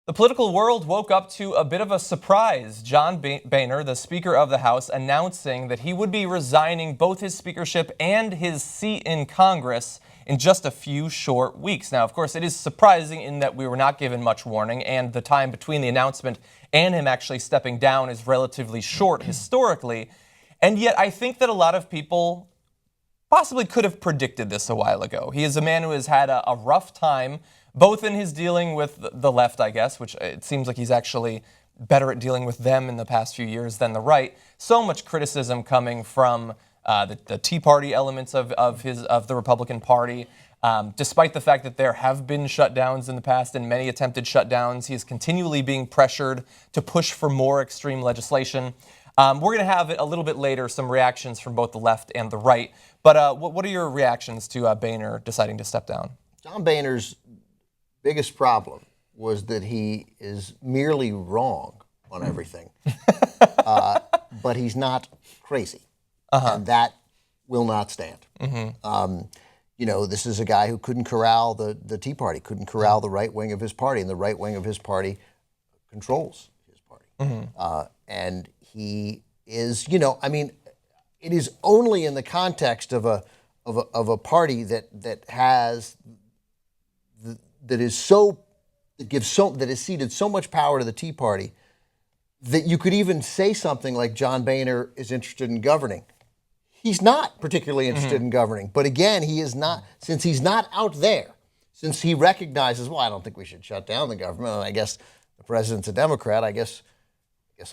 The political world woke up to a bit of a surprise. John Boehner, the Speaker of the House, announcing that he would be resigning both his speakership and his seat in Congress in just a few short weeks. Now, of course, it is surprising in that we were not given much warning, and the time between the announcement and him actually stepping down is relatively short historically. And yet I think that a lot of people possibly could have predicted this a while ago. He is a man who has had a rough time, both in his dealing with the left, I guess, which it seems like he's actually better at dealing with them in the past few years than the right. So much criticism coming from the Tea Party elements of the Republican Party. Despite the fact that there have been shutdowns in the past and many attempted shutdowns, he is continually being pressured to push for more extreme legislation. We're going to have a little bit later some reactions from both the left and the right. But what are your reactions to Boehner deciding to step down? John Boehner's biggest problem was that he is merely wrong on everything, but he's not crazy, and that will not stand. This is a guy who couldn't corral the Tea Party, couldn't corral the right wing of his party, and the right wing of his party controls his party. And he is, it is only in the context of a party that has that has ceded so much power to the Tea Party that you could even say something like John Boehner is interested in governing. He's not particularly interested in governing, but again, he is not, since he's not out there, since he recognizes, well, I don't think we should shut down the government, and I guess the president's a Democrat, I guess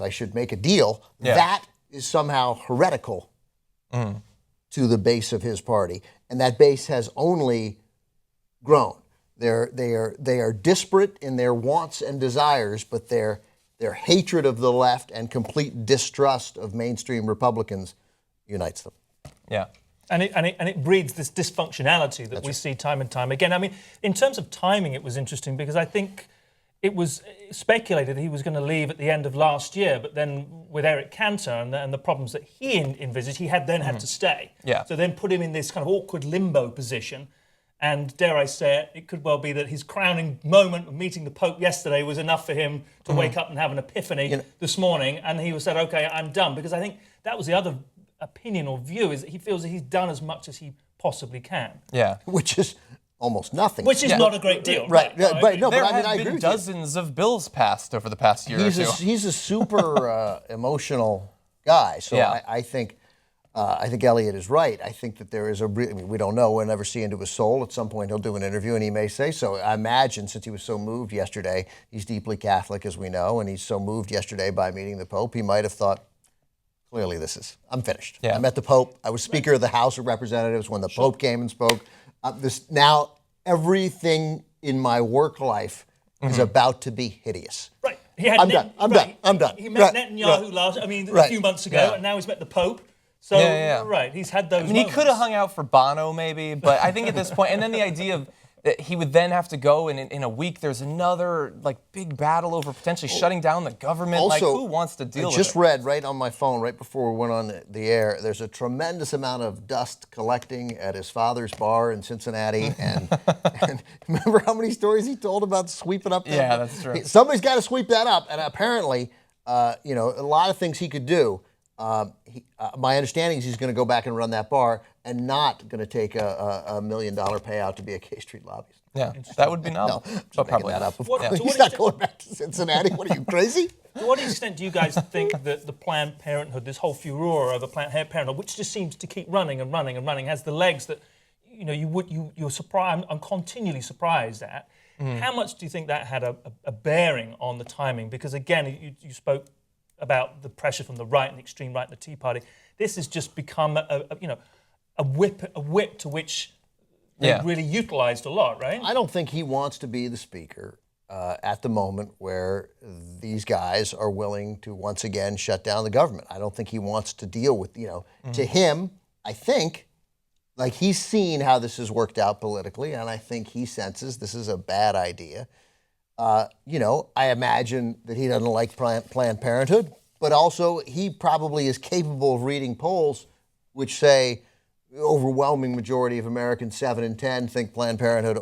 I should make a deal. Yeah. That is somehow heretical to the base of his party, and that base has only grown. They are disparate in their wants and desires, but their hatred of the left and complete distrust of mainstream Republicans unites them. Yeah. And it breeds this dysfunctionality that we see time and time again. I mean, in terms of timing, it was interesting because I think it was speculated that he was going to leave at the end of last year, but then with Eric Cantor and the problems that he envisaged, he had to stay. Yeah. So then put him in this kind of awkward limbo position. And dare I say it, it could well be that his crowning moment of meeting the Pope yesterday was enough for him to wake up and have an epiphany this morning, and he said, okay, I'm done. Because I think that was the other opinion or view, is that he feels that he's done as much as he possibly can. Yeah. Which is almost nothing. Which is not a great deal. Right. No, but there I mean, I have agree been with dozens of bills passed over the past year or two. He's a super emotional guy. So Yeah. I think Elliot is right. I think that there is we don't know. We'll never see into his soul. At some point he'll do an interview and he may say so. I imagine, since he was so moved yesterday, he's deeply Catholic, as we know, and he's so moved yesterday by meeting the Pope, he might have thought, clearly I'm finished. Yeah. I met the Pope. I was Speaker of the House of Representatives when the Pope came and spoke. Now everything in my work life is about to be hideous. Right. I'm done. I'm done. He met Netanyahu a few months ago, and now he's met the Pope. So, right, he's had those moments. He could have hung out for Bono, maybe, but I think at this point, and then the idea of that he would then have to go, and in a week there's another big battle over potentially shutting down the government. Also, who wants to deal with it? I just read right on my phone, right before we went on the air, there's a tremendous amount of dust collecting at his father's bar in Cincinnati. and remember how many stories he told about sweeping up there? Yeah, that's true. Somebody's got to sweep that up. And apparently, a lot of things he could do. My understanding is he's going to go back and run that bar and not going to take a $1 million payout to be a K Street lobbyist. Yeah, that would be novel. No, but probably that up. Yeah. He's not going back to Cincinnati. What are you, crazy? To what extent do you guys think that the Planned Parenthood, this whole furore over Planned Parenthood, which just seems to keep running and running and running, has the legs that you're surprised? I'm continually surprised at. How much do you think that had a bearing on the timing? Because again, you spoke about the pressure from the right and the extreme right and the Tea Party. This has just become a whip to which they've really utilized a lot, right? I don't think he wants to be the Speaker at the moment where these guys are willing to once again shut down the government. I don't think he wants to deal with, to him, I think, he's seen how this has worked out politically, and I think he senses this is a bad idea. I imagine that he doesn't like Planned Parenthood, but also he probably is capable of reading polls which say the overwhelming majority of Americans, 7 in 10, think Planned Parenthood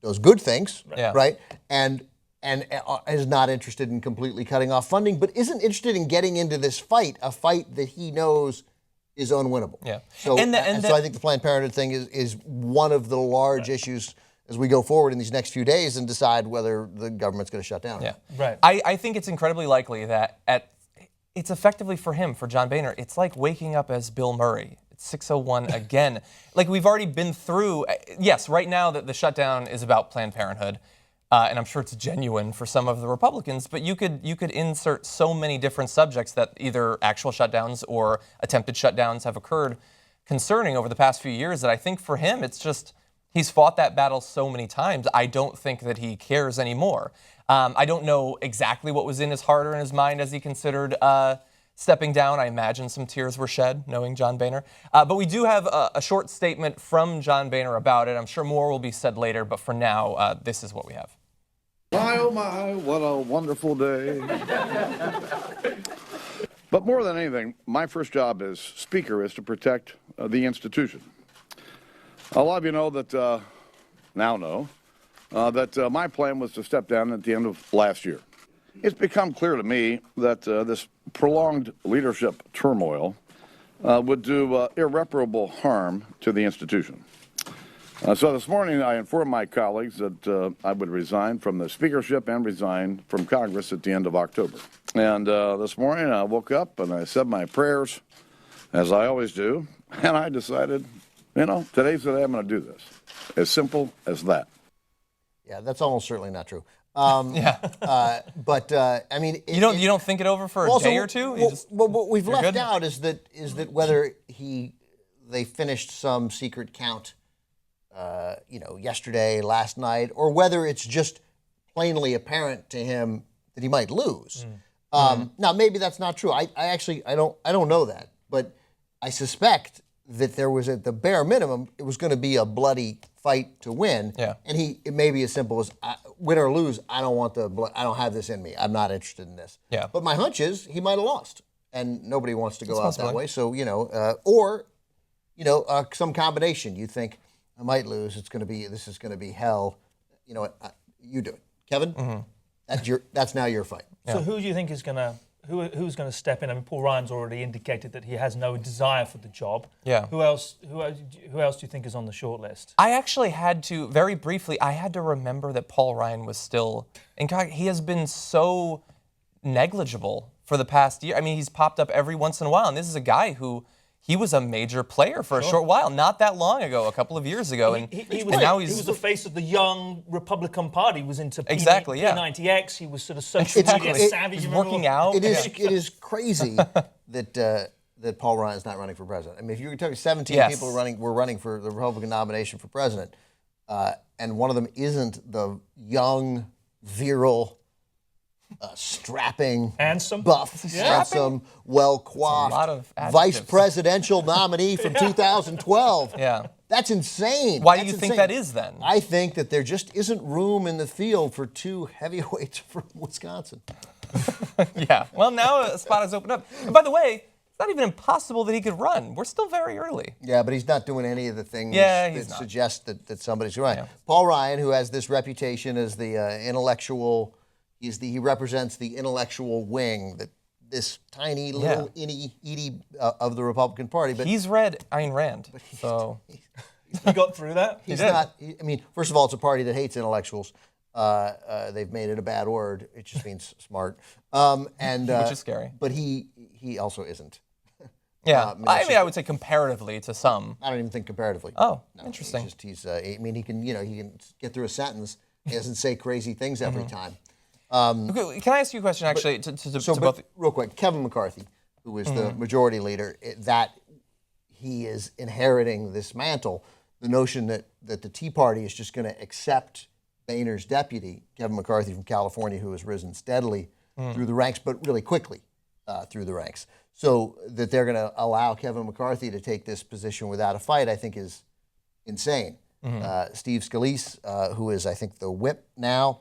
does good things, right? And and is not interested in completely cutting off funding, but isn't interested in getting into this fight, a fight that he knows is unwinnable. Yeah. So, so I think the Planned Parenthood thing is one of the large issues as we go forward in these next few days and decide whether the government's going to shut down. Yeah. Right. I think it's incredibly likely that it's effectively for him, for John Boehner, it's like waking up as Bill Murray. It's 6:01 again. Like we've already been through, yes, right now the shutdown is about Planned Parenthood. And I'm sure it's genuine for some of the Republicans, but you could insert so many different subjects that either actual shutdowns or attempted shutdowns have occurred concerning over the past few years that I think for him it's just he's fought that battle so many times. I don't think that he cares anymore. I don't know exactly what was in his heart or in his mind as he considered stepping down. I imagine some tears were shed knowing John Boehner. But we do have a short statement from John Boehner about it. I'm sure more will be said later, but for now, this is what we have. My, oh my, what a wonderful day. But more than anything, my first job as Speaker is to protect the institution. A lot of you know that, that my plan was to step down at the end of last year. It's become clear to me that this prolonged leadership turmoil would do irreparable harm to the institution. So this morning I informed my colleagues that I would resign from the speakership and resign from Congress at the end of October. And this morning I woke up and I said my prayers, as I always do, and I decided, today's the day I'm going to do this. As simple as that. Yeah, that's almost certainly not true. But I mean, you don't think it over for a day or two. What we've left out is that whether they finished some secret count, yesterday, last night, or whether it's just plainly apparent to him that he might lose. Now, maybe that's not true. I don't know that, but I suspect that there was, at the bare minimum, it was going to be a bloody fight to win. Yeah. And it may be as simple as win or lose. I don't have this in me. I'm not interested in this. Yeah. But my hunch is he might have lost, and nobody wants to go out that way. So some combination. You think I might lose. This is going to be hell. You know what? You do it, Kevin. Mm-hmm. That's now your fight. So who do you think is going to? Who's going to step in? I mean, Paul Ryan's already indicated that he has no desire for the job. Yeah. Who else do you think is on the short list? I actually had to, very briefly, remember that Paul Ryan was still, and God, he has been so negligible for the past year. I mean, he's popped up every once in a while, and this is a guy who, he was a major player for a short while, not that long ago, a couple of years ago. He was the face of the young Republican Party. He was into P90X. He was sort of social media savvy. He's working out. It is crazy that Paul Ryan's not running for president. I mean, if you were talking 17 people were running for the Republican nomination for president, and one of them isn't the young, virile, strapping, handsome, buff, handsome, well-coiffed vice presidential nominee from 2012. Yeah. That's insane. Why do you think that is then? I think that there just isn't room in the field for two heavyweights from Wisconsin. Yeah. Well, now a spot has opened up. And by the way, it's not even impossible that he could run. We're still very early. Yeah, but he's not doing any of the things that suggest that somebody's right. Yeah. Paul Ryan, who has this reputation as the intellectual, he represents the intellectual wing, this tiny little itty of the Republican Party. But he's read Ayn Rand, so he got through that. He's not. I mean, first of all, it's a party that hates intellectuals. They've made it a bad word. It just means smart, which is scary. But he also isn't. Yeah, I would say comparatively to some. I don't even think comparatively. Oh, no, interesting. He can get through a sentence. He doesn't say crazy things every time. Okay, can I ask you a question, actually, to both? Real quick, Kevin McCarthy, who is the majority leader, that he is inheriting this mantle, the notion that the Tea Party is just going to accept Boehner's deputy, Kevin McCarthy from California, who has risen steadily through the ranks, but really quickly through the ranks. So that they're going to allow Kevin McCarthy to take this position without a fight, I think is insane. Steve Scalise, who is, I think, the whip now,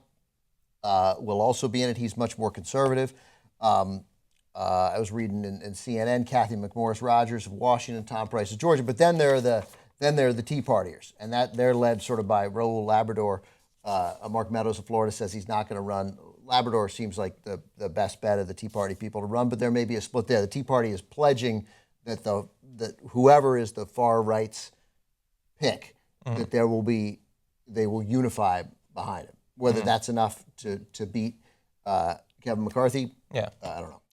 will also be in it. He's much more conservative. I was reading in CNN, Kathy McMorris Rogers of Washington, Tom Price of Georgia. But then there are the Tea Partiers, and that they're led sort of by Raul Labrador Mark Meadows of Florida says he's not going to run. Labrador seems like the best bet of the Tea Party people to run, but there may be a split there. The Tea Party is pledging that that whoever is the far right's pick, that they will unify behind him. Whether that's enough to beat Kevin McCarthy, Yeah. I don't know.